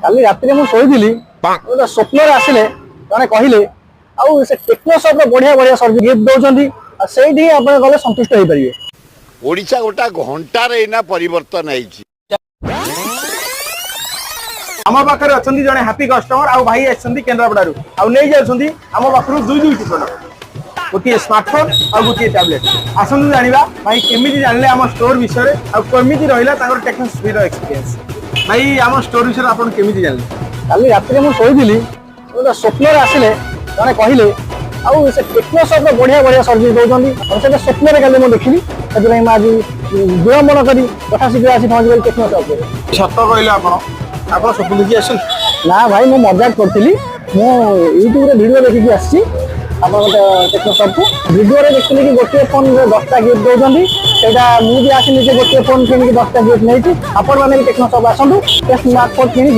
काली राति में शोली स्वप्न आसिले जड़े कहले आउ से टेक्नो शॉप बढ़िया बढ़िया सर्विस गिफ्ट दौरान से गले संतुष्ट हो पारे। ओडिशा गोटा घंटार एना परिवर्तन है। आम पाखे अच्छा जड़े हैप्पी कस्टमर आउ भाई आछंती केन्द्रापड़ारू आउ नहीं जाउछंती आम पाखरु दुई प्रोडक्ट गोटे स्मार्टफोन और गोटे टैबलेट आसतु जाना भाई केमी जानले आम स्टोर विषय केमी रहा टेक्नो स्पीड एक्सपीरियंस भाई आम स्टोर विषय आप केमी जानले काली राति में शोली स्वप्न आसिले जड़े कहले आउ से टेक्नो शॉप बढ़िया बढ़िया सर्विस दौरान से स्वप्न काली मुझे देखी से आज विलंबन कर यथाशीघ्र आसी पहुँच टेक्नो शॉप सत कहले आप स्वप्न देखी आस ना भाई मु मजाक करी यूट्यूब वीडियो देखिकी आसी टेक्नो शॉप को वीडियो देखी कि गोटे फोन 10टा गिफ्ट दौरान मुझे आसी निजे गोटे फोन किनिक 10टा गिफ्ट नहीं आपण मैंने टेक्नो शॉप आसतु स्मार्टफोन किनिकी